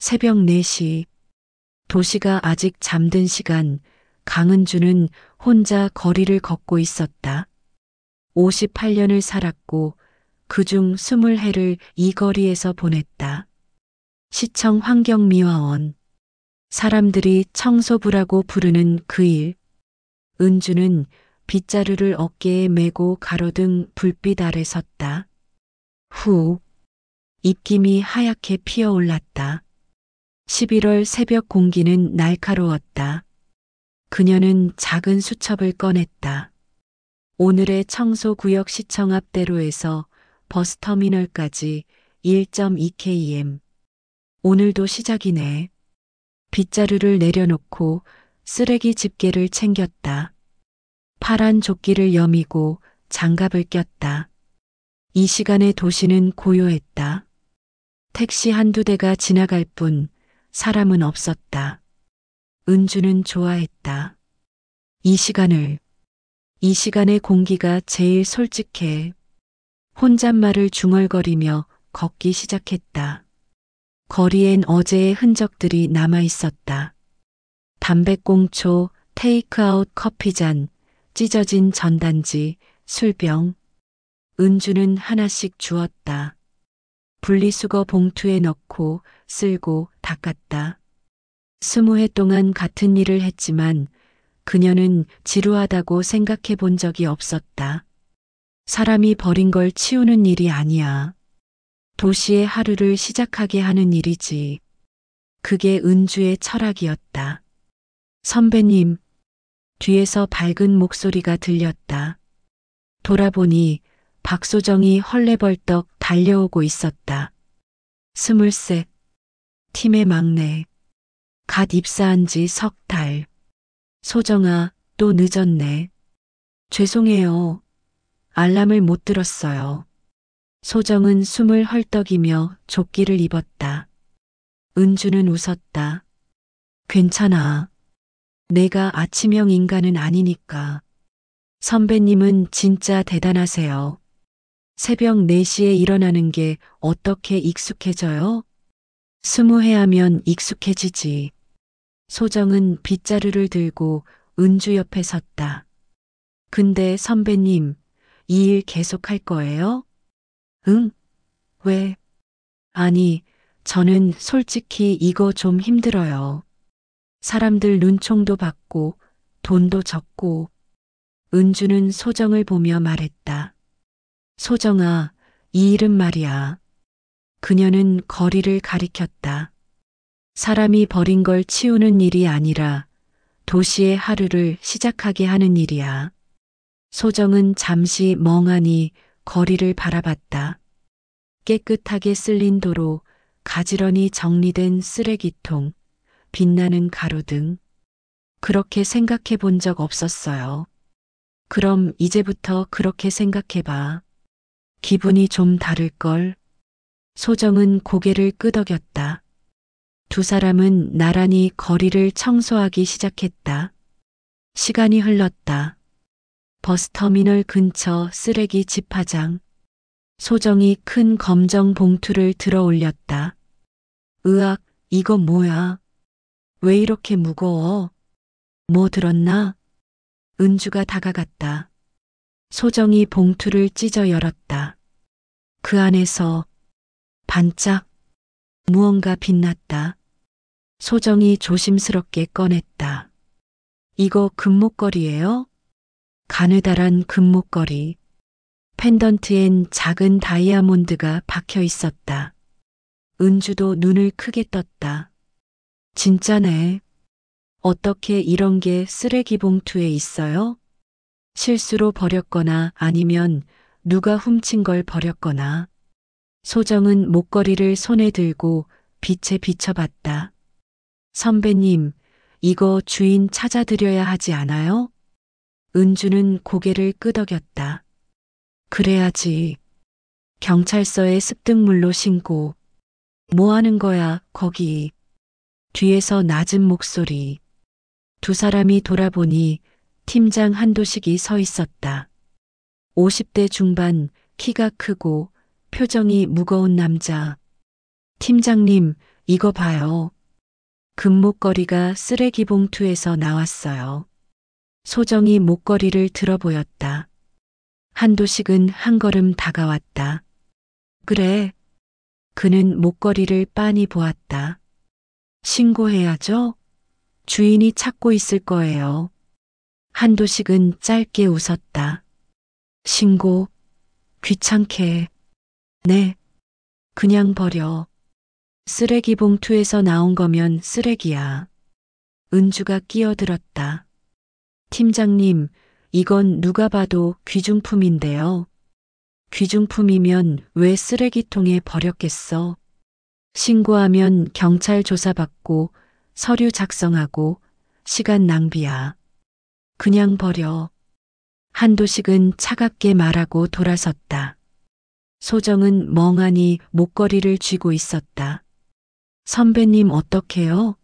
새벽 4시, 도시가 아직 잠든 시간, 강은주는 혼자 거리를 걷고 있었다. 58년을 살았고 그중 20해를 이 거리에서 보냈다. 시청 환경미화원. 사람들이 청소부라고 부르는 그 일. 은주는 빗자루를 어깨에 메고 가로등 불빛 아래 섰다. 후. 입김이 하얗게 피어올랐다. 11월 새벽 공기는 날카로웠다. 그녀는 작은 수첩을 꺼냈다. 오늘의 청소구역 시청 앞대로에서 버스터미널까지 1.2km. 오늘도 시작이네. 빗자루를 내려놓고 쓰레기 집게를 챙겼다. 파란 조끼를 여미고 장갑을 꼈다. 이 시간에 도시는 고요했다. 택시 한두 대가 지나갈 뿐 사람은 없었다. 은주는 좋아했다. 이 시간의 공기가 제일 솔직해. 혼잣말을 중얼거리며 걷기 시작했다. 거리엔 어제의 흔적들이 남아 있었다. 담배꽁초, 테이크아웃 커피잔, 찢어진 전단지, 술병. 은주는 하나씩 주었다. 분리수거 봉투에 넣고 쓸고 닦았다. 20해 동안 같은 일을 했지만 그녀는 지루하다고 생각해 본 적이 없었다. 사람이 버린 걸 치우는 일이 아니야. 도시의 하루를 시작하게 하는 일이지. 그게 은주의 철학이었다. 선배님, 뒤에서 밝은 목소리가 들렸다. 돌아보니 박소정이 헐레벌떡 달려오고 있었다. 23, 팀의 막내. 갓 입사한 지 석 달. 소정아, 또 늦었네. 죄송해요. 알람을 못 들었어요. 소정은 숨을 헐떡이며 조끼를 입었다. 은주는 웃었다. 괜찮아. 내가 아침형 인간은 아니니까. 선배님은 진짜 대단하세요. 새벽 4시에 일어나는 게 어떻게 익숙해져요? 20해 하면 익숙해지지. 소정은 빗자루를 들고 은주 옆에 섰다. 근데 선배님, 이 일 계속 할 거예요? 응? 왜? 아니, 저는 솔직히 이거 좀 힘들어요. 사람들 눈총도 받고 돈도 적고. 은주는 소정을 보며 말했다. 소정아, 이 일은 말이야. 그녀는 거리를 가리켰다. 사람이 버린 걸 치우는 일이 아니라 도시의 하루를 시작하게 하는 일이야. 소정은 잠시 멍하니 거리를 바라봤다. 깨끗하게 쓸린 도로, 가지런히 정리된 쓰레기통, 빛나는 가로등. 그렇게 생각해 본 적 없었어요. 그럼 이제부터 그렇게 생각해 봐. 기분이 좀 다를걸. 소정은 고개를 끄덕였다. 두 사람은 나란히 거리를 청소하기 시작했다. 시간이 흘렀다. 버스터미널 근처 쓰레기 집화장. 소정이 큰 검정 봉투를 들어 올렸다. 으악, 이거 뭐야? 왜 이렇게 무거워? 뭐 들었나? 은주가 다가갔다. 소정이 봉투를 찢어 열었다. 그 안에서 반짝 무언가 빛났다. 소정이 조심스럽게 꺼냈다. 이거 금목걸이에요? 가느다란 금목걸이. 펜던트엔 작은 다이아몬드가 박혀 있었다. 은주도 눈을 크게 떴다. 진짜네. 어떻게 이런 게 쓰레기 봉투에 있어요? 실수로 버렸거나 아니면 누가 훔친 걸 버렸거나. 소정은 목걸이를 손에 들고 빛에 비춰봤다. 선배님, 이거 주인 찾아드려야 하지 않아요? 은주는 고개를 끄덕였다. 그래야지. 경찰서에 습득물로 신고. 뭐 하는 거야, 거기. 뒤에서 낮은 목소리. 두 사람이 돌아보니 팀장 한도식이 서 있었다. 50대 중반, 키가 크고 표정이 무거운 남자. 팀장님, 이거 봐요. 금목걸이가 쓰레기 봉투에서 나왔어요. 소정이 목걸이를 들어 보였다. 한도식은 한 걸음 다가왔다. 그래. 그는 목걸이를 빤히 보았다. 신고해야죠? 주인이 찾고 있을 거예요. 한도식은 짧게 웃었다. 신고? 귀찮게. 네. 그냥 버려. 쓰레기 봉투에서 나온 거면 쓰레기야. 은주가 끼어들었다. 팀장님, 이건 누가 봐도 귀중품인데요. 귀중품이면 왜 쓰레기통에 버렸겠어? 신고하면 경찰 조사받고 서류 작성하고 시간 낭비야. 그냥 버려. 한도식은 차갑게 말하고 돌아섰다. 소정은 멍하니 목걸이를 쥐고 있었다. 선배님 어떡해요?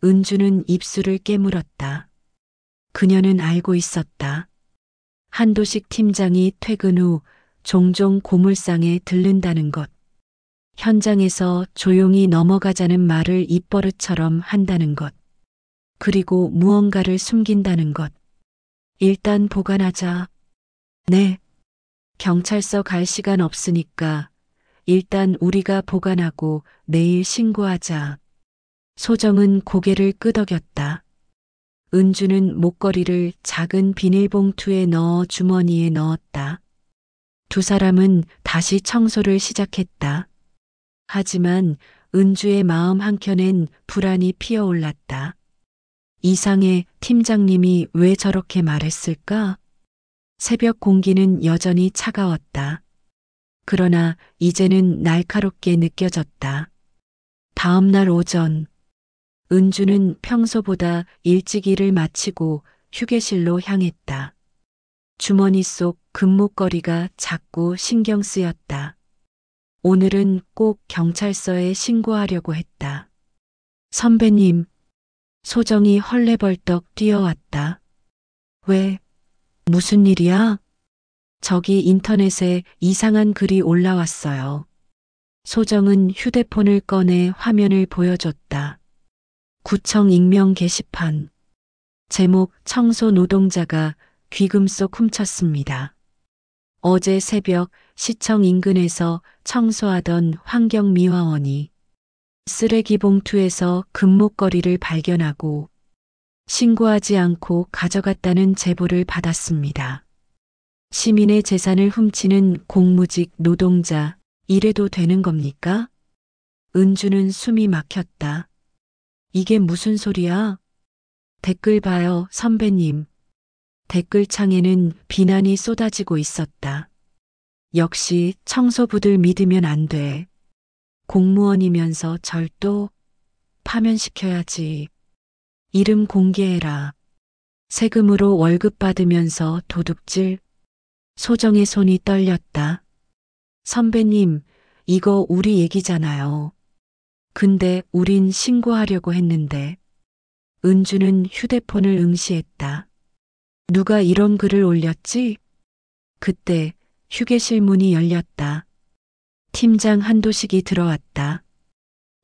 은주는 입술을 깨물었다. 그녀는 알고 있었다. 한도식 팀장이 퇴근 후 종종 고물상에 들른다는 것. 현장에서 조용히 넘어가자는 말을 입버릇처럼 한다는 것. 그리고 무언가를 숨긴다는 것. 일단 보관하자. 네. 경찰서 갈 시간 없으니까 일단 우리가 보관하고 내일 신고하자. 소정은 고개를 끄덕였다. 은주는 목걸이를 작은 비닐봉투에 넣어 주머니에 넣었다. 두 사람은 다시 청소를 시작했다. 하지만 은주의 마음 한켠엔 불안이 피어올랐다. 이상해. 팀장님이 왜 저렇게 말했을까? 새벽 공기는 여전히 차가웠다. 그러나 이제는 날카롭게 느껴졌다. 다음 날 오전, 은주는 평소보다 일찍 일을 마치고 휴게실로 향했다. 주머니 속 금목걸이가 자꾸 신경 쓰였다. 오늘은 꼭 경찰서에 신고하려고 했다. 선배님, 소정이 헐레벌떡 뛰어왔다. 왜? 무슨 일이야? 저기 인터넷에 이상한 글이 올라왔어요. 소정은 휴대폰을 꺼내 화면을 보여줬다. 구청 익명 게시판. 제목 청소 노동자가 귀금속 훔쳤습니다. 어제 새벽 시청 인근에서 청소하던 환경미화원이 쓰레기 봉투에서 금목걸이를 발견하고 신고하지 않고 가져갔다는 제보를 받았습니다. 시민의 재산을 훔치는 공무직 노동자, 이래도 되는 겁니까? 은주는 숨이 막혔다. 이게 무슨 소리야? 댓글 봐요, 선배님. 댓글창에는 비난이 쏟아지고 있었다. 역시 청소부들 믿으면 안 돼. 공무원이면서 절도 파면시켜야지. 이름 공개해라. 세금으로 월급 받으면서 도둑질. 소정의 손이 떨렸다. 선배님, 이거 우리 얘기잖아요. 근데 우린 신고하려고 했는데. 은주는 휴대폰을 응시했다. 누가 이런 글을 올렸지? 그때 휴게실 문이 열렸다. 팀장 한도식이 들어왔다.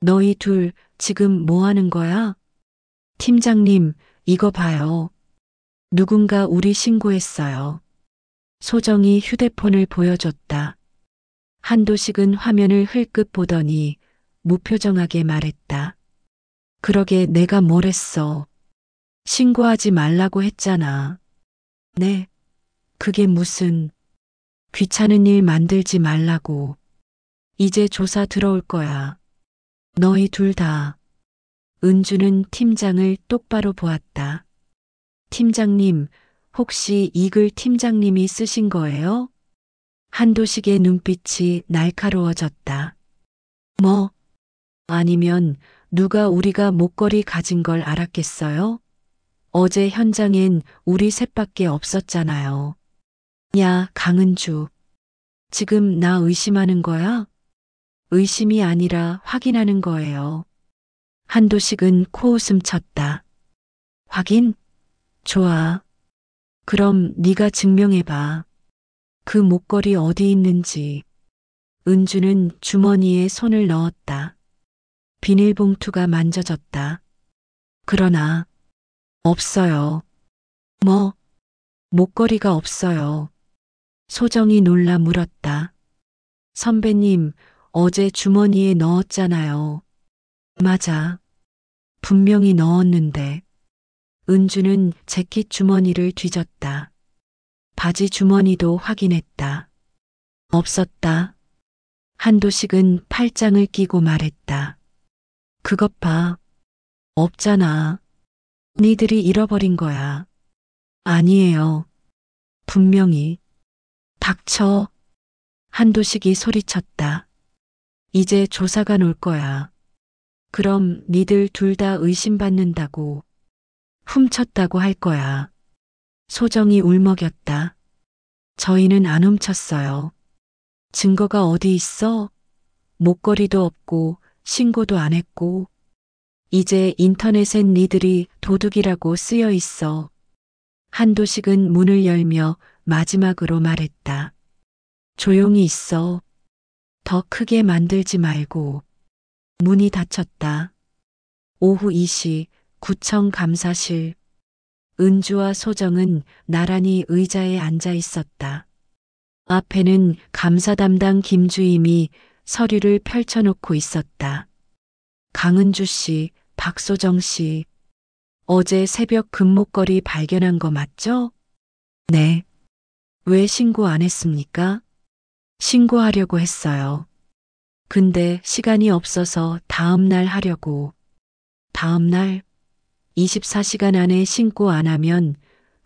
너희 둘 지금 뭐 하는 거야? 팀장님, 이거 봐요. 누군가 우리 신고했어요. 소정이 휴대폰을 보여줬다. 한도식은 화면을 흘끗 보더니 무표정하게 말했다. 그러게 내가 뭘 했어. 신고하지 말라고 했잖아. 네. 그게 무슨. 귀찮은 일 만들지 말라고. 이제 조사 들어올 거야. 너희 둘 다. 은주는 팀장을 똑바로 보았다. 팀장님, 혹시 이 글 팀장님이 쓰신 거예요? 한도식의 눈빛이 날카로워졌다. 뭐? 아니면 누가 우리가 목걸이 가진 걸 알았겠어요? 어제 현장엔 우리 셋밖에 없었잖아요. 야, 강은주. 지금 나 의심하는 거야? 의심이 아니라 확인하는 거예요. 한도식은 코웃음 쳤다. 확인? 좋아. 그럼 네가 증명해봐. 그 목걸이 어디 있는지. 은주는 주머니에 손을 넣었다. 비닐봉투가 만져졌다. 그러나 없어요. 뭐? 목걸이가 없어요. 소정이 놀라 물었다. 선배님, 어제 주머니에 넣었잖아요. 맞아. 분명히 넣었는데. 은주는 재킷 주머니를 뒤졌다. 바지 주머니도 확인했다. 없었다. 한도식은 팔짱을 끼고 말했다. 그것 봐. 없잖아. 니들이 잃어버린 거야. 아니에요. 분명히. 닥쳐. 한도식이 소리쳤다. 이제 조사관 올 거야. 그럼 니들 둘 다 의심받는다고, 훔쳤다고 할 거야. 소정이 울먹였다. 저희는 안 훔쳤어요. 증거가 어디 있어? 목걸이도 없고 신고도 안 했고. 이제 인터넷엔 니들이 도둑이라고 쓰여 있어. 한도식은 문을 열며 마지막으로 말했다. 조용히 있어. 더 크게 만들지 말고. 문이 닫혔다. 오후 2시 구청 감사실. 은주와 소정은 나란히 의자에 앉아 있었다. 앞에는 감사 담당 김주임이 서류를 펼쳐놓고 있었다. 강은주 씨, 박소정 씨, 어제 새벽 금목걸이 발견한 거 맞죠? 네. 왜 신고 안 했습니까? 신고하려고 했어요. 근데 시간이 없어서 다음 날 하려고. 다음 날? 24시간 안에 신고 안 하면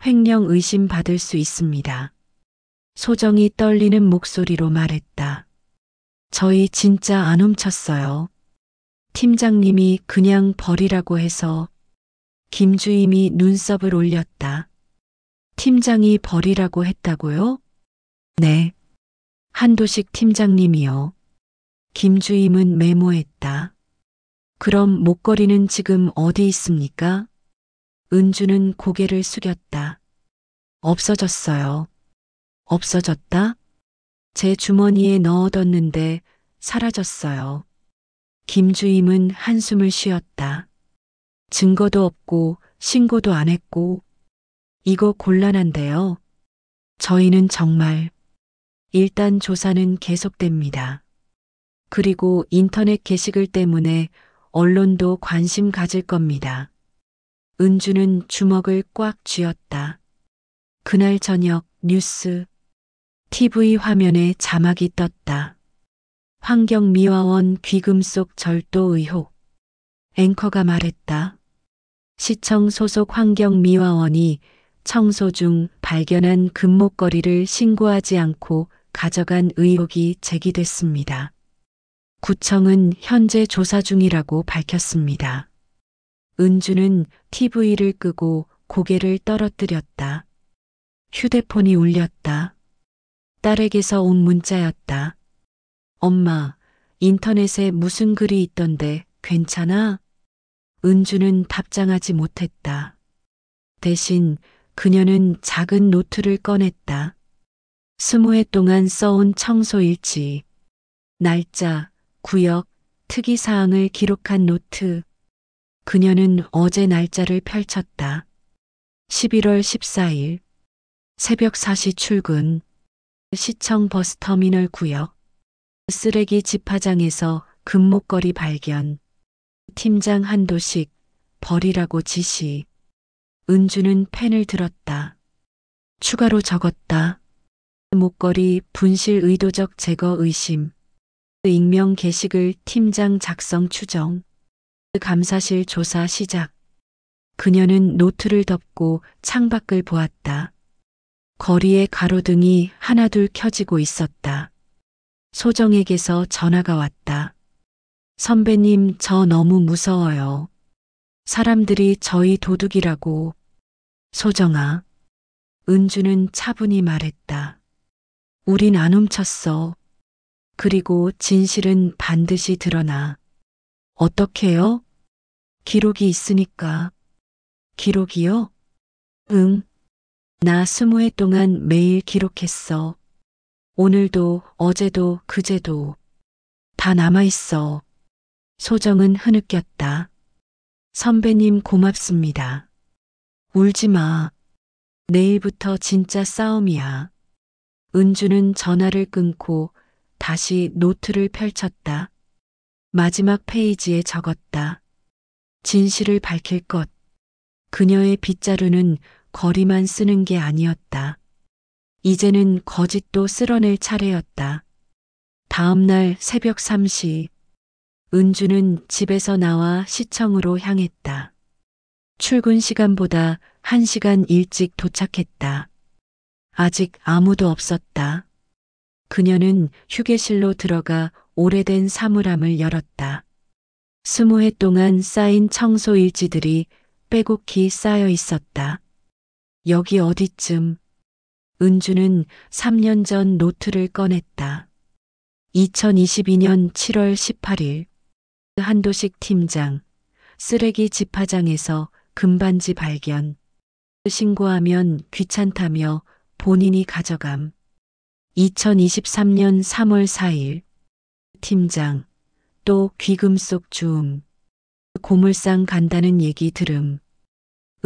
횡령 의심 받을 수 있습니다. 소정이 떨리는 목소리로 말했다. 저희 진짜 안 훔쳤어요. 팀장님이 그냥 버리라고 해서. 김주임이 눈썹을 올렸다. 팀장이 버리라고 했다고요? 네. 한도식 팀장님이요. 김주임은 메모했다. 그럼 목걸이는 지금 어디 있습니까? 은주는 고개를 숙였다. 없어졌어요. 없어졌다? 제 주머니에 넣어뒀는데 사라졌어요. 김주임은 한숨을 쉬었다. 증거도 없고 신고도 안 했고. 이거 곤란한데요. 저희는 정말 일단 조사는 계속됩니다. 그리고 인터넷 게시글 때문에 언론도 관심 가질 겁니다. 은주는 주먹을 꽉 쥐었다. 그날 저녁 뉴스, TV 화면에 자막이 떴다. 환경미화원 귀금 속 절도 의혹. 앵커가 말했다. 시청 소속 환경미화원이 청소 중 발견한 금목걸이를 신고하지 않고 가져간 의혹이 제기됐습니다. 구청은 현재 조사 중이라고 밝혔습니다. 은주는 TV를 끄고 고개를 떨어뜨렸다. 휴대폰이 울렸다. 딸에게서 온 문자였다. 엄마, 인터넷에 무슨 글이 있던데 괜찮아? 은주는 답장하지 못했다. 대신 그녀는 작은 노트를 꺼냈다. 20회 동안 써온 청소 일지, 날짜, 구역, 특이사항을 기록한 노트. 그녀는 어제 날짜를 펼쳤다. 11월 14일, 새벽 4시 출근, 시청 버스터미널 구역, 쓰레기 집화장에서 금목걸이 발견, 팀장 한도식, 버리라고 지시. 은주는 펜을 들었다. 추가로 적었다. 목걸이 분실 의도적 제거 의심. 익명 게시글 팀장 작성 추정. 감사실 조사 시작. 그녀는 노트를 덮고 창밖을 보았다. 거리에 가로등이 하나둘 켜지고 있었다. 소정에게서 전화가 왔다. 선배님, 저 너무 무서워요. 사람들이 저희 도둑이라고. 소정아. 은주는 차분히 말했다. 우린 안 훔쳤어. 그리고 진실은 반드시 드러나. 어떻게요? 기록이 있으니까. 기록이요? 응. 나 20회 동안 매일 기록했어. 오늘도, 어제도, 그제도. 다 남아있어. 소정은 흐느꼈다. 선배님 고맙습니다. 울지 마. 내일부터 진짜 싸움이야. 은주는 전화를 끊고 다시 노트를 펼쳤다. 마지막 페이지에 적었다. 진실을 밝힐 것. 그녀의 빗자루는 거리만 쓰는 게 아니었다. 이제는 거짓도 쓸어낼 차례였다. 다음 날 새벽 3시, 은주는 집에서 나와 시청으로 향했다. 출근 시간보다 1시간 일찍 도착했다. 아직 아무도 없었다. 그녀는 휴게실로 들어가 오래된 사물함을 열었다. 20해 동안 쌓인 청소 일지들이 빼곡히 쌓여 있었다. 여기 어디쯤? 은주는 3년 전 노트를 꺼냈다. 2022년 7월 18일. 한도식 팀장. 쓰레기 집화장에서 금반지 발견. 신고하면 귀찮다며 본인이 가져감. 2023년 3월 4일. 팀장. 또 귀금 속 주움. 고물상 간다는 얘기 들음.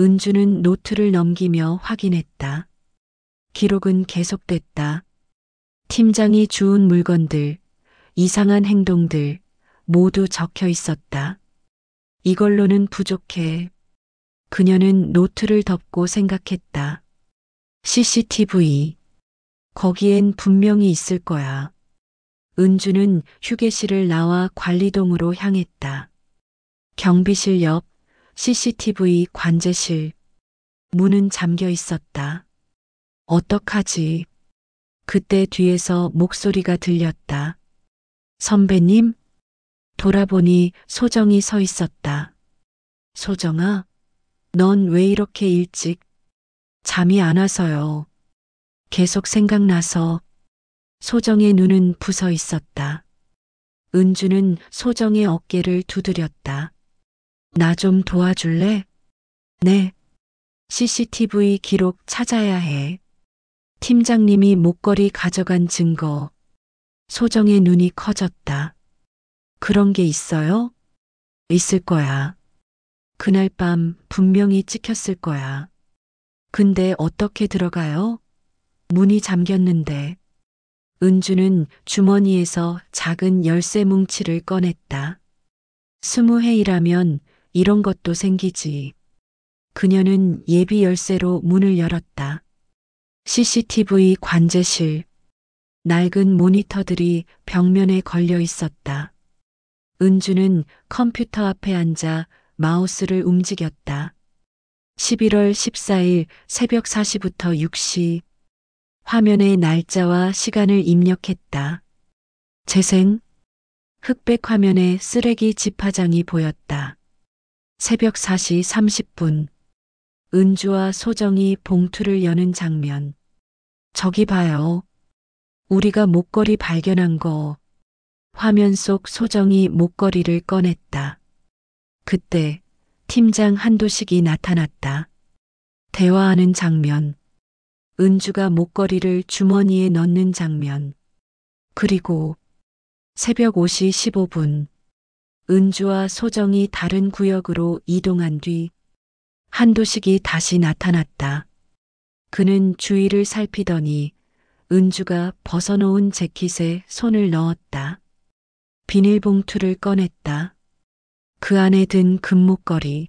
은주는 노트를 넘기며 확인했다. 기록은 계속됐다. 팀장이 주운 물건들, 이상한 행동들 모두 적혀 있었다. 이걸로는 부족해. 그녀는 노트를 덮고 생각했다. CCTV. 거기엔 분명히 있을 거야. 은주는 휴게실을 나와 관리동으로 향했다. 경비실 옆 CCTV 관제실. 문은 잠겨 있었다. 어떡하지? 그때 뒤에서 목소리가 들렸다. 선배님? 돌아보니 소정이 서 있었다. 소정아, 넌 왜 이렇게 일찍? 잠이 안 와서요. 계속 생각나서. 소정의 눈은 부서 있었다. 은주는 소정의 어깨를 두드렸다. 나 좀 도와줄래? 네. CCTV 기록 찾아야 해. 팀장님이 목걸이 가져간 증거. 소정의 눈이 커졌다. 그런 게 있어요? 있을 거야. 그날 밤 분명히 찍혔을 거야. 근데 어떻게 들어가요? 문이 잠겼는데. 은주는 주머니에서 작은 열쇠 뭉치를 꺼냈다. 20회이라면 이런 것도 생기지. 그녀는 예비 열쇠로 문을 열었다. CCTV 관제실. 낡은 모니터들이 벽면에 걸려 있었다. 은주는 컴퓨터 앞에 앉아 마우스를 움직였다. 11월 14일 새벽 4시부터 6시. 화면에 날짜와 시간을 입력했다. 재생. 흑백 화면에 쓰레기 집화장이 보였다. 새벽 4시 30분. 은주와 소정이 봉투를 여는 장면. 저기 봐요. 우리가 목걸이 발견한 거. 화면 속 소정이 목걸이를 꺼냈다. 그때 팀장 한도식이 나타났다. 대화하는 장면. 은주가 목걸이를 주머니에 넣는 장면. 그리고 새벽 5시 15분. 은주와 소정이 다른 구역으로 이동한 뒤 한도식이 다시 나타났다. 그는 주위를 살피더니 은주가 벗어놓은 재킷에 손을 넣었다. 비닐봉투를 꺼냈다. 그 안에 든 금목걸이.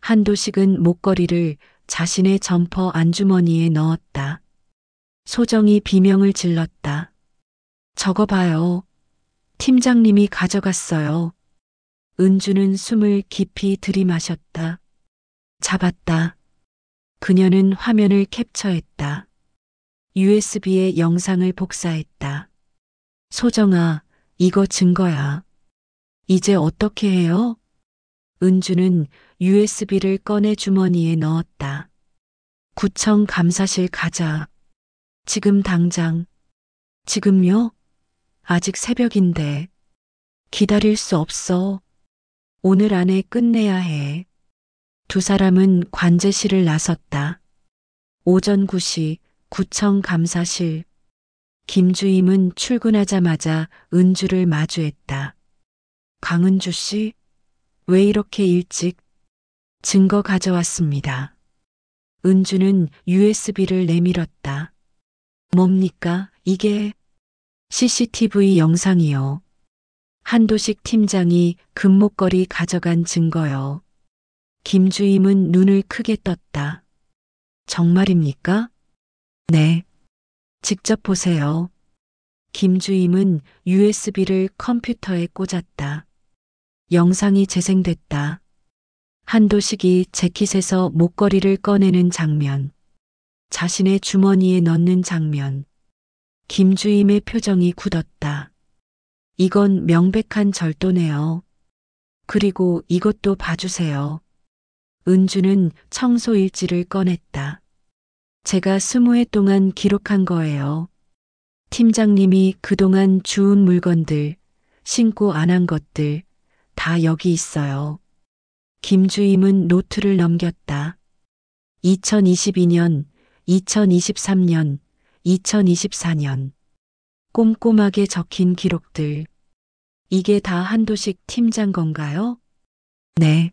한도식은 목걸이를 자신의 점퍼 안주머니에 넣었다. 소정이 비명을 질렀다. 저거 봐요. 팀장님이 가져갔어요. 은주는 숨을 깊이 들이마셨다. 잡았다. 그녀는 화면을 캡처했다. USB에 영상을 복사했다. 소정아, 이거 증거야. 이제 어떻게 해요? 은주는 USB를 꺼내 주머니에 넣었다. 구청 감사실 가자. 지금 당장. 지금요? 아직 새벽인데. 기다릴 수 없어. 오늘 안에 끝내야 해. 두 사람은 관제실을 나섰다. 오전 9시 구청 감사실. 김주임은 출근하자마자 은주를 마주했다. 강은주 씨, 왜 이렇게 일찍? 증거 가져왔습니다. 은주는 USB를 내밀었다. 뭡니까? 이게 CCTV 영상이요. 한도식 팀장이 금목걸이 가져간 증거요. 김주임은 눈을 크게 떴다. 정말입니까? 네. 직접 보세요. 김주임은 USB를 컴퓨터에 꽂았다. 영상이 재생됐다. 한도식이 재킷에서 목걸이를 꺼내는 장면, 자신의 주머니에 넣는 장면. 김주임의 표정이 굳었다. 이건 명백한 절도네요. 그리고 이것도 봐주세요. 은주는 청소 일지를 꺼냈다. 제가 20회 동안 기록한 거예요. 팀장님이 그동안 주운 물건들, 신고 안 한 것들, 다 여기 있어요. 김주임은 노트를 넘겼다. 2022년, 2023년, 2024년. 꼼꼼하게 적힌 기록들. 이게 다 한도식 팀장 건가요? 네.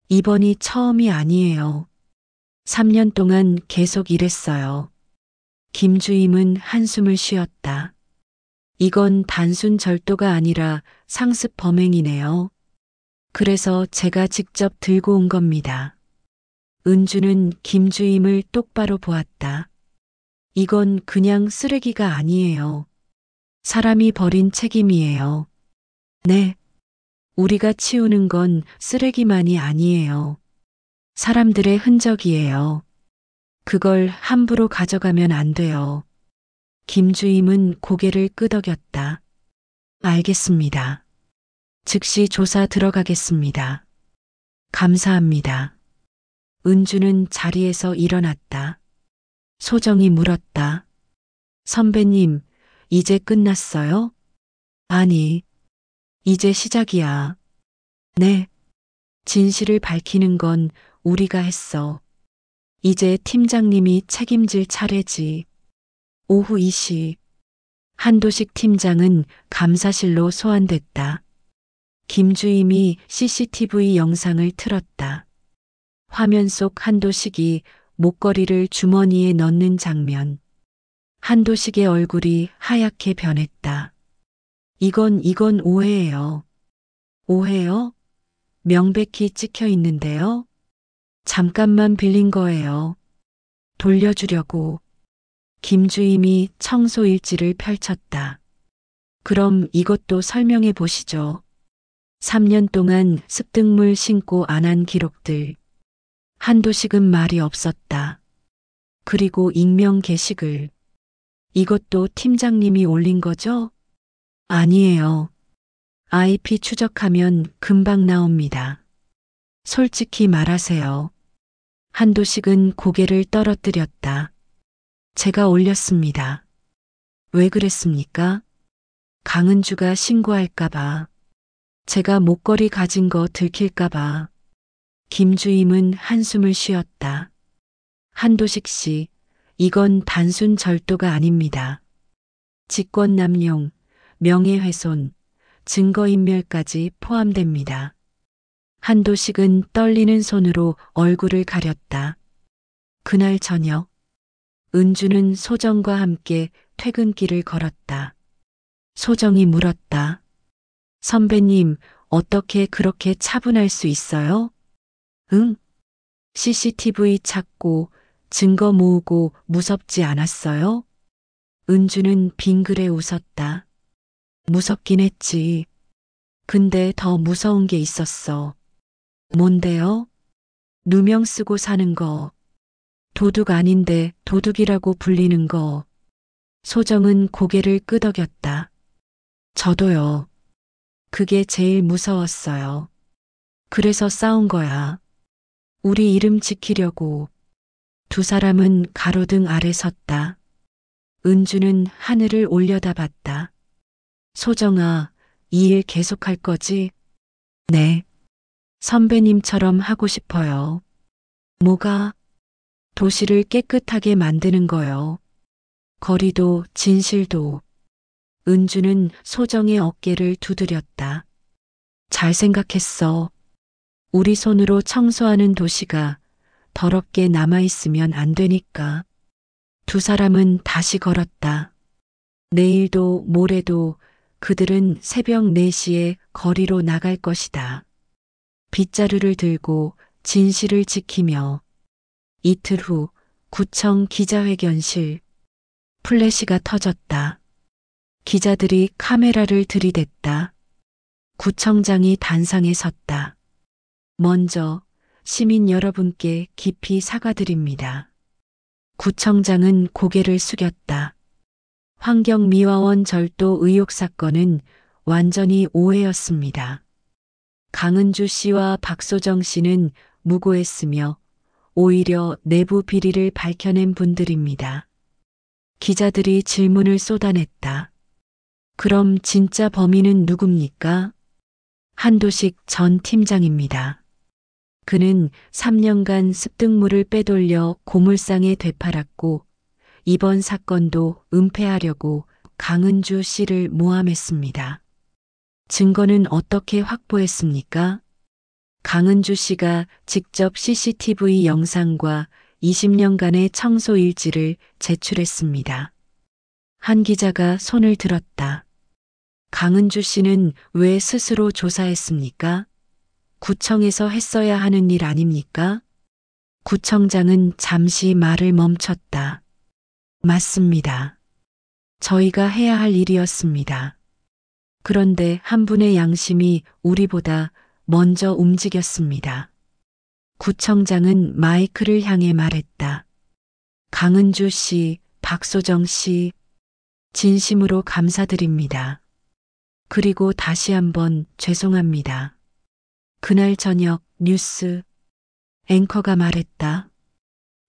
이번이 처음이 아니에요. 3년 동안 계속 일했어요. 김주임은 한숨을 쉬었다. 이건 단순 절도가 아니라 상습 범행이네요. 그래서 제가 직접 들고 온 겁니다. 은주는 김주임을 똑바로 보았다. 이건 그냥 쓰레기가 아니에요. 사람이 버린 책임이에요. 네. 우리가 치우는 건 쓰레기만이 아니에요. 사람들의 흔적이에요. 그걸 함부로 가져가면 안 돼요. 김주임은 고개를 끄덕였다. 알겠습니다. 즉시 조사 들어가겠습니다. 감사합니다. 은주는 자리에서 일어났다. 소정이 물었다. 선배님, 이제 끝났어요? 아니, 이제 시작이야. 네. 진실을 밝히는 건 우리가 했어. 이제 팀장님이 책임질 차례지. 오후 2시. 한도식 팀장은 감사실로 소환됐다. 김주임이 CCTV 영상을 틀었다. 화면 속 한도식이 목걸이를 주머니에 넣는 장면. 한도식의 얼굴이 하얗게 변했다. 이건 오해예요. 오해요? 명백히 찍혀 있는데요. 잠깐만 빌린 거예요. 돌려주려고. 김주임이 청소 일지를 펼쳤다. 그럼 이것도 설명해 보시죠. 3년 동안 습득물 신고 안 한 기록들. 한도식은 말이 없었다. 그리고 익명 게시글. 이것도 팀장님이 올린 거죠? 아니에요. IP 추적하면 금방 나옵니다. 솔직히 말하세요. 한도식은 고개를 떨어뜨렸다. 제가 올렸습니다. 왜 그랬습니까? 강은주가 신고할까봐. 제가 목걸이 가진 거 들킬까봐. 김주임은 한숨을 쉬었다. 한도식 씨, 이건 단순 절도가 아닙니다. 직권남용, 명예훼손, 증거인멸까지 포함됩니다. 한도식은 떨리는 손으로 얼굴을 가렸다. 그날 저녁, 은주는 소정과 함께 퇴근길을 걸었다. 소정이 물었다. 선배님, 어떻게 그렇게 차분할 수 있어요? 응? CCTV 찾고 증거 모으고 무섭지 않았어요? 은주는 빙그레 웃었다. 무섭긴 했지. 근데 더 무서운 게 있었어. 뭔데요? 누명 쓰고 사는 거. 도둑 아닌데 도둑이라고 불리는 거. 소정은 고개를 끄덕였다. 저도요. 그게 제일 무서웠어요. 그래서 싸운 거야. 우리 이름 지키려고. 두 사람은 가로등 아래 섰다. 은주는 하늘을 올려다봤다. 소정아, 이 일 계속할 거지? 네. 선배님처럼 하고 싶어요. 뭐가? 도시를 깨끗하게 만드는 거요. 거리도 진실도. 은주는 소정의 어깨를 두드렸다. 잘 생각했어. 우리 손으로 청소하는 도시가 더럽게 남아있으면 안 되니까. 두 사람은 다시 걸었다. 내일도 모레도 그들은 새벽 4시에 거리로 나갈 것이다. 빗자루를 들고 진실을 지키며. 이틀 후 구청 기자회견실. 플래시가 터졌다. 기자들이 카메라를 들이댔다. 구청장이 단상에 섰다. 먼저 시민 여러분께 깊이 사과드립니다. 구청장은 고개를 숙였다. 환경미화원 절도 의혹 사건은 완전히 오해였습니다. 강은주 씨와 박소정 씨는 무고했으며 오히려 내부 비리를 밝혀낸 분들입니다. 기자들이 질문을 쏟아냈다. 그럼 진짜 범인은 누굽니까? 한도식 전 팀장입니다. 그는 3년간 습득물을 빼돌려 고물상에 되팔았고 이번 사건도 은폐하려고 강은주 씨를 모함했습니다. 증거는 어떻게 확보했습니까? 강은주 씨가 직접 CCTV 영상과 20년간의 청소 일지를 제출했습니다. 한 기자가 손을 들었다. 강은주 씨는 왜 스스로 조사했습니까? 구청에서 했어야 하는 일 아닙니까? 구청장은 잠시 말을 멈췄다. 맞습니다. 저희가 해야 할 일이었습니다. 그런데 한 분의 양심이 우리보다 먼저 움직였습니다. 구청장은 마이크를 향해 말했다. 강은주 씨, 박소정 씨, 진심으로 감사드립니다. 그리고 다시 한번 죄송합니다. 그날 저녁 뉴스 앵커가 말했다.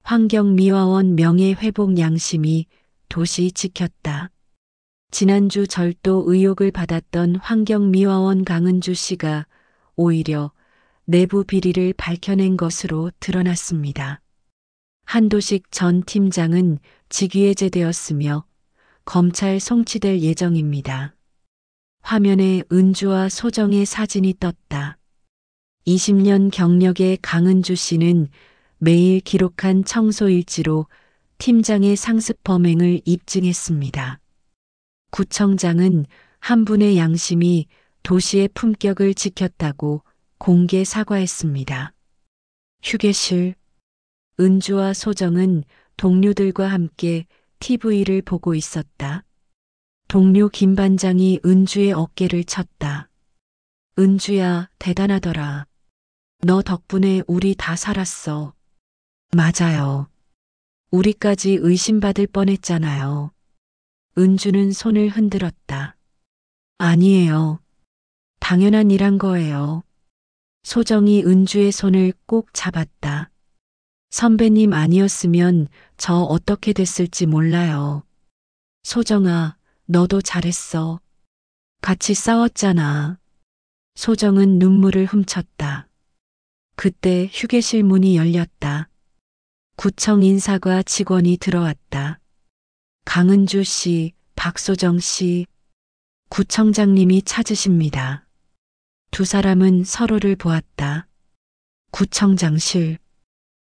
환경미화원 명예회복 양심이 도시 지켰다. 지난주 절도 의혹을 받았던 환경미화원 강은주 씨가 오히려 내부 비리를 밝혀낸 것으로 드러났습니다. 한도식 전 팀장은 직위해제되었으며 검찰 송치될 예정입니다. 화면에 은주와 소정의 사진이 떴다. 20년 경력의 강은주 씨는 매일 기록한 청소 일지로 팀장의 상습 범행을 입증했습니다. 구청장은 한 분의 양심이 도시의 품격을 지켰다고 공개 사과했습니다. 휴게실. 은주와 소정은 동료들과 함께 TV를 보고 있었다. 동료 김 반장이 은주의 어깨를 쳤다. 은주야, 대단하더라. 너 덕분에 우리 다 살았어. 맞아요. 우리까지 의심받을 뻔했잖아요. 은주는 손을 흔들었다. 아니에요. 당연한 일한 거예요. 소정이 은주의 손을 꼭 잡았다. 선배님 아니었으면 저 어떻게 됐을지 몰라요. 소정아, 너도 잘했어. 같이 싸웠잖아. 소정은 눈물을 훔쳤다. 그때 휴게실 문이 열렸다. 구청 인사과 직원이 들어왔다. 강은주 씨, 박소정 씨, 구청장님이 찾으십니다. 두 사람은 서로를 보았다. 구청장실.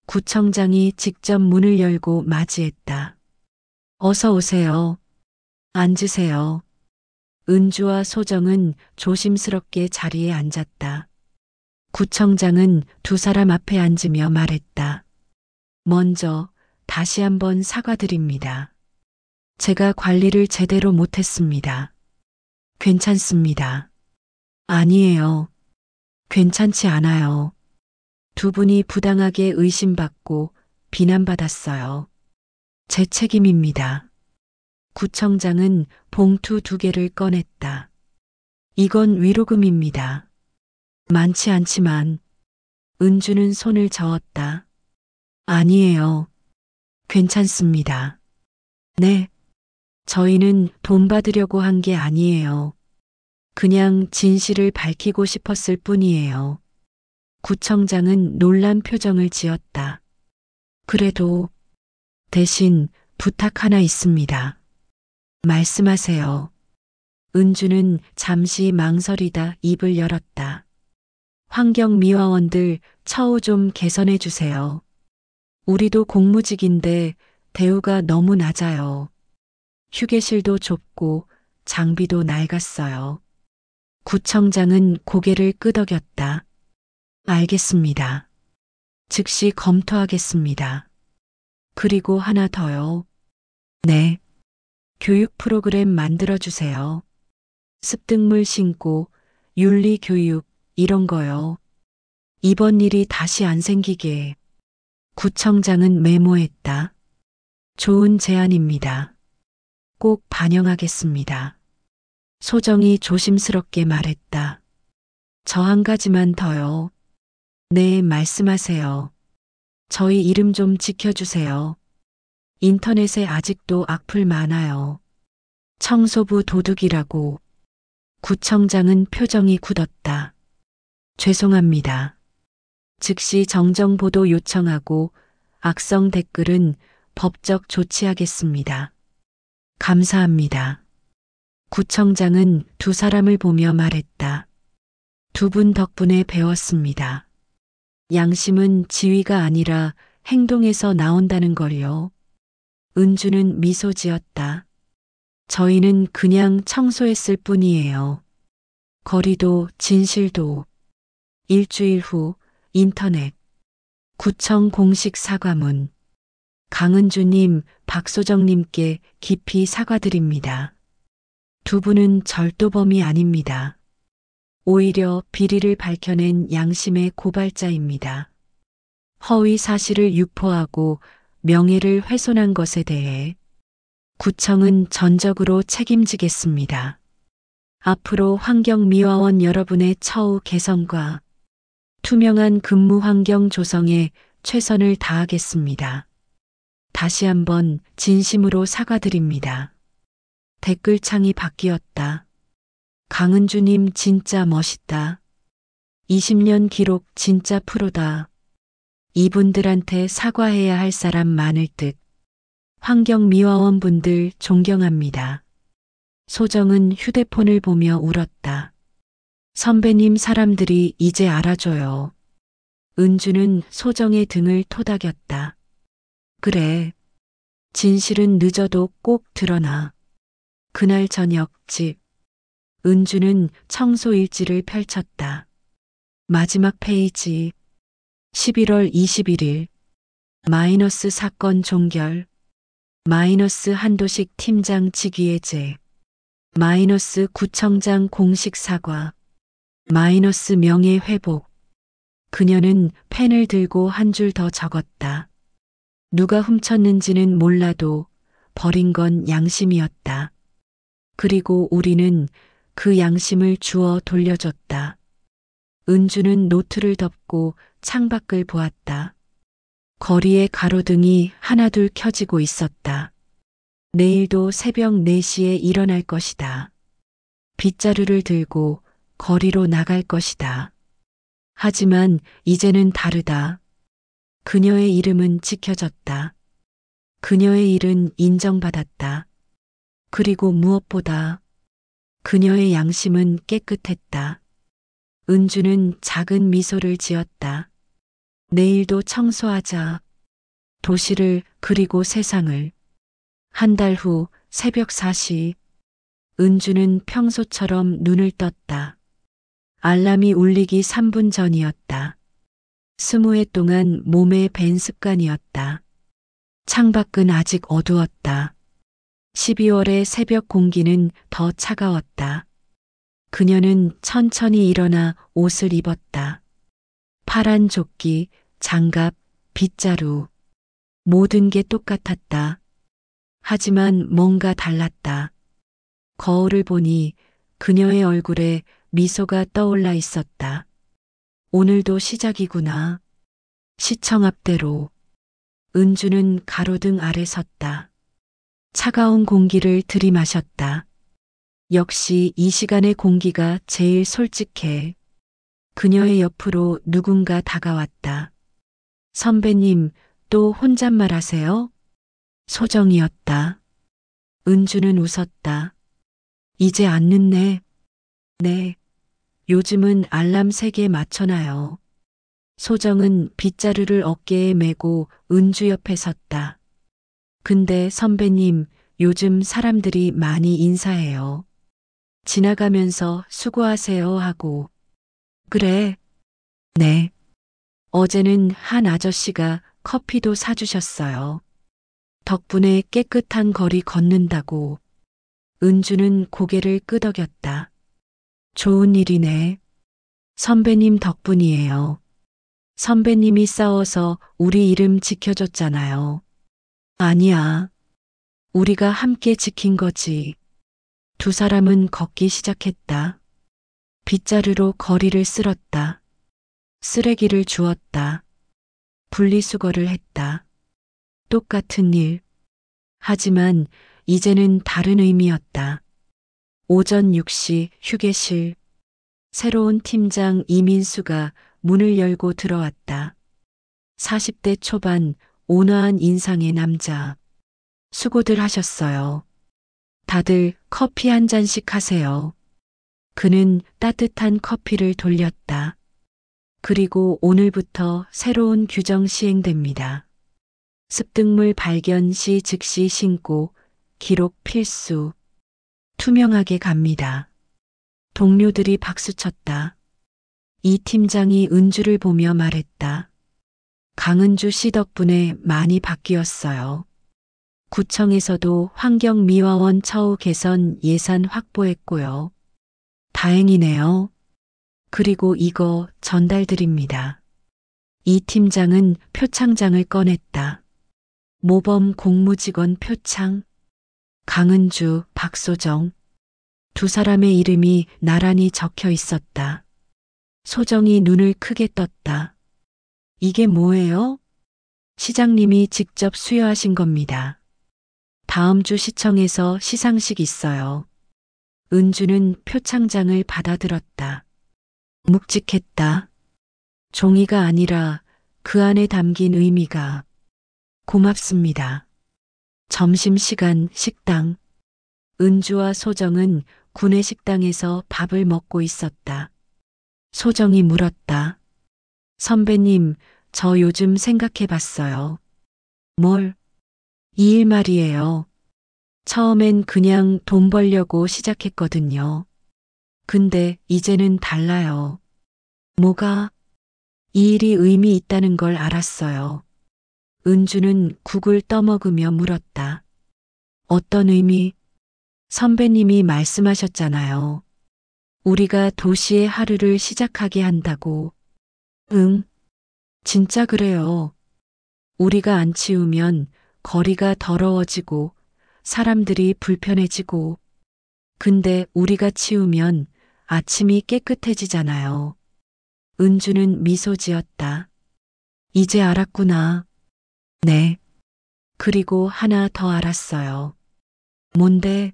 구청장이 직접 문을 열고 맞이했다. 어서 오세요. 앉으세요. 은주와 소정은 조심스럽게 자리에 앉았다. 구청장은 두 사람 앞에 앉으며 말했다. 먼저 다시 한번 사과드립니다. 제가 관리를 제대로 못했습니다. 괜찮습니다. 아니에요. 괜찮지 않아요. 두 분이 부당하게 의심받고 비난받았어요. 제 책임입니다. 구청장은 봉투 2개를 꺼냈다. 이건 위로금입니다. 많지 않지만. 은주는 손을 저었다. 아니에요. 괜찮습니다. 네. 저희는 돈 받으려고 한 게 아니에요. 그냥 진실을 밝히고 싶었을 뿐이에요. 구청장은 놀란 표정을 지었다. 그래도 대신 부탁 하나 있습니다. 말씀하세요. 은주는 잠시 망설이다 입을 열었다. 환경미화원들 처우 좀 개선해 주세요. 우리도 공무직인데 대우가 너무 낮아요. 휴게실도 좁고 장비도 낡았어요. 구청장은 고개를 끄덕였다. 알겠습니다. 즉시 검토하겠습니다. 그리고 하나 더요. 네. 교육 프로그램 만들어주세요. 습득물 신고, 윤리교육, 이런 거요. 이번 일이 다시 안 생기게. 구청장은 메모했다. 좋은 제안입니다. 꼭 반영하겠습니다. 소정이 조심스럽게 말했다. 저 한 가지만 더요. 네, 말씀하세요. 저희 이름 좀 지켜주세요. 인터넷에 아직도 악플 많아요. 청소부 도둑이라고. 구청장은 표정이 굳었다. 죄송합니다. 즉시 정정보도 요청하고 악성 댓글은 법적 조치하겠습니다. 감사합니다. 구청장은 두 사람을 보며 말했다. 두 분 덕분에 배웠습니다. 양심은 지위가 아니라 행동에서 나온다는 걸요. 은주는 미소 지었다. 저희는 그냥 청소했을 뿐이에요. 거리도 진실도. 일주일 후 인터넷. 구청 공식 사과문. 강은주님, 박소정님께 깊이 사과드립니다. 두 분은 절도범이 아닙니다. 오히려 비리를 밝혀낸 양심의 고발자입니다. 허위 사실을 유포하고 명예를 훼손한 것에 대해 구청은 전적으로 책임지겠습니다. 앞으로 환경미화원 여러분의 처우 개선과 투명한 근무 환경 조성에 최선을 다하겠습니다. 다시 한번 진심으로 사과드립니다. 댓글창이 바뀌었다. 강은주님 진짜 멋있다. 20년 기록 진짜 프로다. 이분들한테 사과해야 할 사람 많을 듯. 환경미화원 분들 존경합니다. 소정은 휴대폰을 보며 울었다. 선배님 사람들이 이제 알아줘요. 은주는 소정의 등을 토닥였다. 그래. 진실은 늦어도 꼭 드러나. 그날 저녁 집. 은주는 청소 일지를 펼쳤다. 마지막 페이지. 11월 21일. 마이너스 사건 종결. 마이너스 한도식 팀장 직위해제. 마이너스 구청장 공식 사과. 마이너스 명예 회복. 그녀는 펜을 들고 한 줄 더 적었다. 누가 훔쳤는지는 몰라도 버린 건 양심이었다. 그리고 우리는 그 양심을 주워 돌려줬다. 은주는 노트를 덮고 창밖을 보았다. 거리의 가로등이 하나둘 켜지고 있었다. 내일도 새벽 4시에 일어날 것이다. 빗자루를 들고 거리로 나갈 것이다. 하지만 이제는 다르다. 그녀의 이름은 지켜졌다. 그녀의 일은 인정받았다. 그리고 무엇보다 그녀의 양심은 깨끗했다. 은주는 작은 미소를 지었다. 내일도 청소하자. 도시를 그리고 세상을. 한 달 후 새벽 4시. 은주는 평소처럼 눈을 떴다. 알람이 울리기 3분 전이었다. 20해 동안 몸에 밴 습관이었다. 창밖은 아직 어두웠다. 12월의 새벽 공기는 더 차가웠다. 그녀는 천천히 일어나 옷을 입었다. 파란 조끼, 장갑, 빗자루. 모든 게 똑같았다. 하지만 뭔가 달랐다. 거울을 보니 그녀의 얼굴에 미소가 떠올라 있었다. 오늘도 시작이구나. 시청 앞대로. 은주는 가로등 아래 섰다. 차가운 공기를 들이마셨다. 역시 이 시간의 공기가 제일 솔직해. 그녀의 옆으로 누군가 다가왔다. 선배님, 또 혼잣말 하세요? 소정이었다. 은주는 웃었다. 이제 안 늦네. 네. 요즘은 알람 3개 맞춰놔요. 소정은 빗자루를 어깨에 메고 은주 옆에 섰다. 근데 선배님, 요즘 사람들이 많이 인사해요. 지나가면서 수고하세요 하고. 그래. 네. 어제는 한 아저씨가 커피도 사주셨어요. 덕분에 깨끗한 거리 걷는다고. 은주는 고개를 끄덕였다. 좋은 일이네. 선배님 덕분이에요. 선배님이 싸워서 우리 이름 지켜줬잖아요. 아니야. 우리가 함께 지킨 거지. 두 사람은 걷기 시작했다. 빗자루로 거리를 쓸었다. 쓰레기를 주웠다. 분리수거를 했다. 똑같은 일. 하지만 이제는 다른 의미였다. 오전 6시 휴게실. 새로운 팀장 이민수가 문을 열고 들어왔다. 40대 초반 온화한 인상의 남자. 수고들 하셨어요. 다들 커피 한 잔씩 하세요. 그는 따뜻한 커피를 돌렸다. 그리고 오늘부터 새로운 규정 시행됩니다. 습득물 발견 시 즉시 신고, 기록 필수. 투명하게 갑니다. 동료들이 박수쳤다. 이 팀장이 은주를 보며 말했다. 강은주 씨 덕분에 많이 바뀌었어요. 구청에서도 환경미화원 처우 개선 예산 확보했고요. 다행이네요. 그리고 이거 전달드립니다. 이 팀장은 표창장을 꺼냈다. 모범 공무직원 표창. 강은주, 박소정. 두 사람의 이름이 나란히 적혀 있었다. 소정이 눈을 크게 떴다. 이게 뭐예요? 시장님이 직접 수여하신 겁니다. 다음 주 시청에서 시상식 있어요. 은주는 표창장을 받아들었다. 묵직했다. 종이가 아니라 그 안에 담긴 의미가. 고맙습니다. 점심시간 식당. 은주와 소정은 구내식당에서 밥을 먹고 있었다. 소정이 물었다. 선배님, 저 요즘 생각해 봤어요. 뭘? 이 일 말이에요. 처음엔 그냥 돈 벌려고 시작했거든요. 근데 이제는 달라요. 뭐가? 이 일이 의미 있다는 걸 알았어요. 은주는 국을 떠먹으며 물었다. 어떤 의미? 선배님이 말씀하셨잖아요. 우리가 도시의 하루를 시작하게 한다고. 응, 진짜 그래요. 우리가 안 치우면 거리가 더러워지고 사람들이 불편해지고. 근데 우리가 치우면 아침이 깨끗해지잖아요. 은주는 미소 지었다. 이제 알았구나. 네. 그리고 하나 더 알았어요. 뭔데?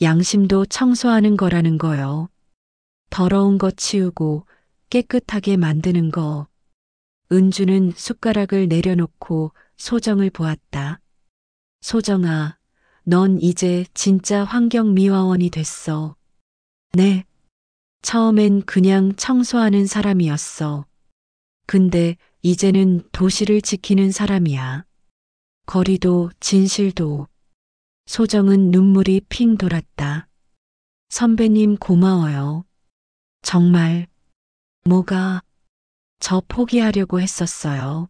양심도 청소하는 거라는 거요. 더러운 거 치우고 깨끗하게 만드는 거. 은주는 숟가락을 내려놓고 소정을 보았다. 소정아, 넌 이제 진짜 환경미화원이 됐어. 네. 처음엔 그냥 청소하는 사람이었어. 근데 이제는 도시를 지키는 사람이야. 거리도 진실도. 소정은 눈물이 핑 돌았다. 선배님 고마워요. 정말. 뭐가? 저 포기하려고 했었어요.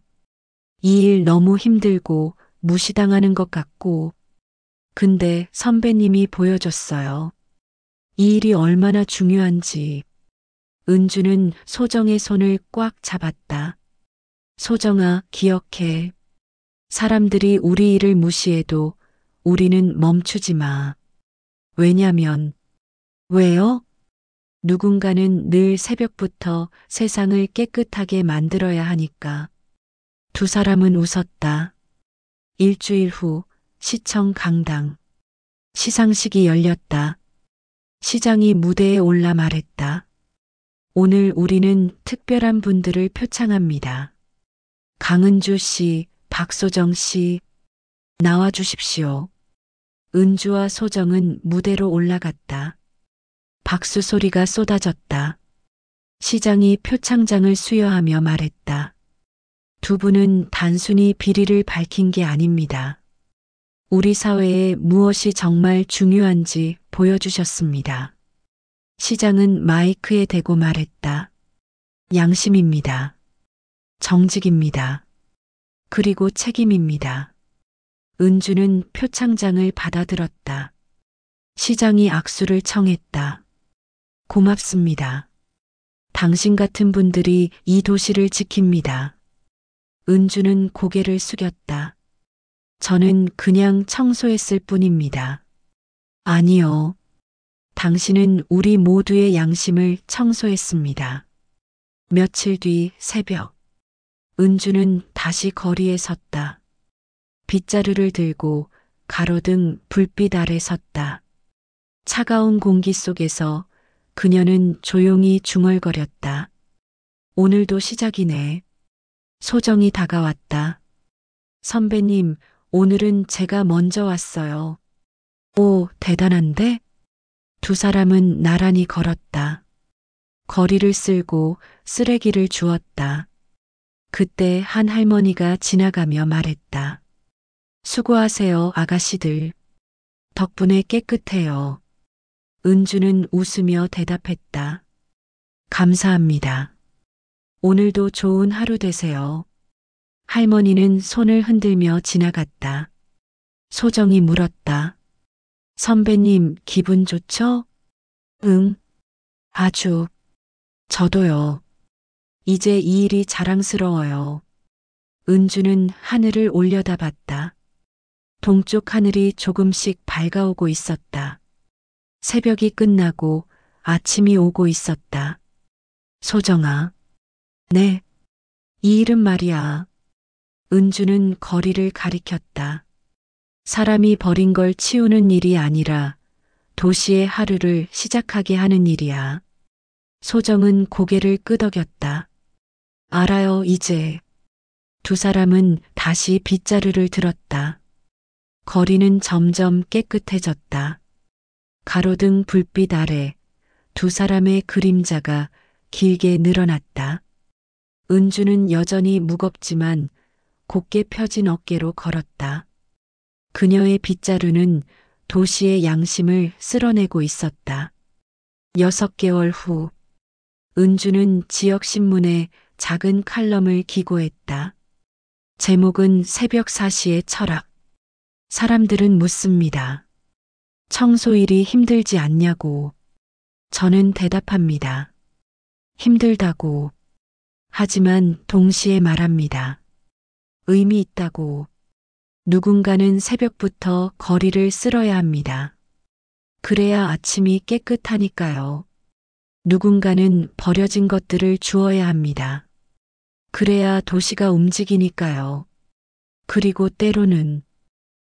이 일 너무 힘들고 무시당하는 것 같고. 근데 선배님이 보여줬어요. 이 일이 얼마나 중요한지. 은주는 소정의 손을 꽉 잡았다. 소정아, 기억해. 사람들이 우리 일을 무시해도 우리는 멈추지 마. 왜냐면, 왜요? 누군가는 늘 새벽부터 세상을 깨끗하게 만들어야 하니까. 두 사람은 웃었다. 일주일 후 시청 강당. 시상식이 열렸다. 시장이 무대에 올라 말했다. 오늘 우리는 특별한 분들을 표창합니다. 강은주 씨, 박소정 씨, 나와 주십시오. 은주와 소정은 무대로 올라갔다. 박수 소리가 쏟아졌다. 시장이 표창장을 수여하며 말했다. 두 분은 단순히 비리를 밝힌 게 아닙니다. 우리 사회에 무엇이 정말 중요한지 보여주셨습니다. 시장은 마이크에 대고 말했다. 양심입니다. 정직입니다. 그리고 책임입니다. 은주는 표창장을 받아들었다. 시장이 악수를 청했다. 고맙습니다. 당신 같은 분들이 이 도시를 지킵니다. 은주는 고개를 숙였다. 저는 그냥 청소했을 뿐입니다. 아니요. 당신은 우리 모두의 양심을 청소했습니다. 며칠 뒤 새벽, 은주는 다시 거리에 섰다. 빗자루를 들고 가로등 불빛 아래 섰다. 차가운 공기 속에서 그녀는 조용히 중얼거렸다. 오늘도 시작이네. 소정이 다가왔다. 선배님, 오늘은 제가 먼저 왔어요. 오, 대단한데? 두 사람은 나란히 걸었다. 거리를 쓸고 쓰레기를 주웠다. 그때 한 할머니가 지나가며 말했다. 수고하세요, 아가씨들. 덕분에 깨끗해요. 은주는 웃으며 대답했다. 감사합니다. 오늘도 좋은 하루 되세요. 할머니는 손을 흔들며 지나갔다. 소정이 물었다. 선배님, 기분 좋죠? 응, 아주. 저도요. 이제 이 일이 자랑스러워요. 은주는 하늘을 올려다봤다. 동쪽 하늘이 조금씩 밝아오고 있었다. 새벽이 끝나고 아침이 오고 있었다. 소정아. 네. 이 일은 말이야. 은주는 거리를 가리켰다. 사람이 버린 걸 치우는 일이 아니라 도시의 하루를 시작하게 하는 일이야. 소정은 고개를 끄덕였다. 알아요, 이제. 두 사람은 다시 빗자루를 들었다. 거리는 점점 깨끗해졌다. 가로등 불빛 아래 두 사람의 그림자가 길게 늘어났다. 은주는 여전히 무겁지만 곧게 펴진 어깨로 걸었다. 그녀의 빗자루는 도시의 양심을 쓸어내고 있었다. 6개월 후, 은주는 지역신문에 작은 칼럼을 기고했다. 제목은 새벽 4시의 철학. 사람들은 묻습니다. 청소일이 힘들지 않냐고. 저는 대답합니다. 힘들다고. 하지만 동시에 말합니다. 의미 있다고. 누군가는 새벽부터 거리를 쓸어야 합니다. 그래야 아침이 깨끗하니까요. 누군가는 버려진 것들을 주워야 합니다. 그래야 도시가 움직이니까요. 그리고 때로는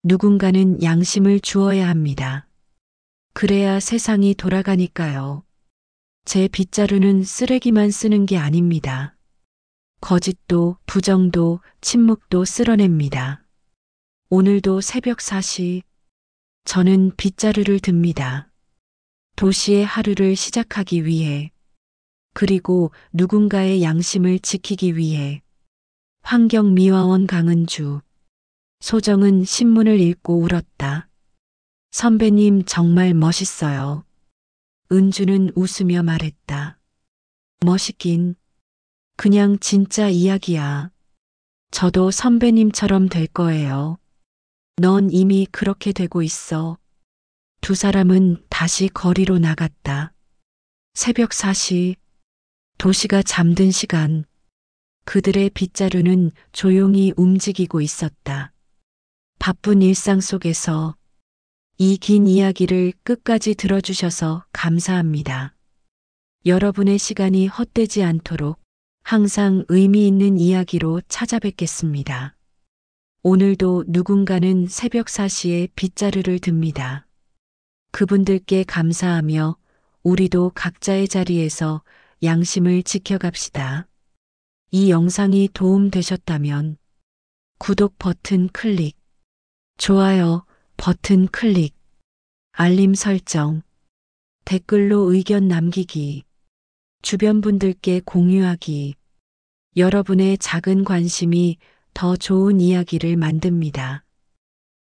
누군가는 양심을 주어야 합니다. 그래야 세상이 돌아가니까요. 제 빗자루는 쓰레기만 쓰는 게 아닙니다. 거짓도 부정도 침묵도 쓸어냅니다. 오늘도 새벽 4시 저는 빗자루를 듭니다. 도시의 하루를 시작하기 위해 그리고 누군가의 양심을 지키기 위해. 환경미화원 강은주. 소정은 신문을 읽고 울었다. 선배님 정말 멋있어요. 은주는 웃으며 말했다. 멋있긴. 그냥 진짜 이야기야. 저도 선배님처럼 될 거예요. 넌 이미 그렇게 되고 있어. 두 사람은 다시 거리로 나갔다. 새벽 4시. 도시가 잠든 시간. 그들의 빗자루는 조용히 움직이고 있었다. 바쁜 일상 속에서 이 긴 이야기를 끝까지 들어주셔서 감사합니다. 여러분의 시간이 헛되지 않도록 항상 의미 있는 이야기로 찾아뵙겠습니다. 오늘도 누군가는 새벽 4시에 빗자루를 듭니다. 그분들께 감사하며 우리도 각자의 자리에서 양심을 지켜갑시다. 이 영상이 도움되셨다면 구독 버튼 클릭, 좋아요, 버튼 클릭, 알림 설정, 댓글로 의견 남기기, 주변 분들께 공유하기. 여러분의 작은 관심이 더 좋은 이야기를 만듭니다.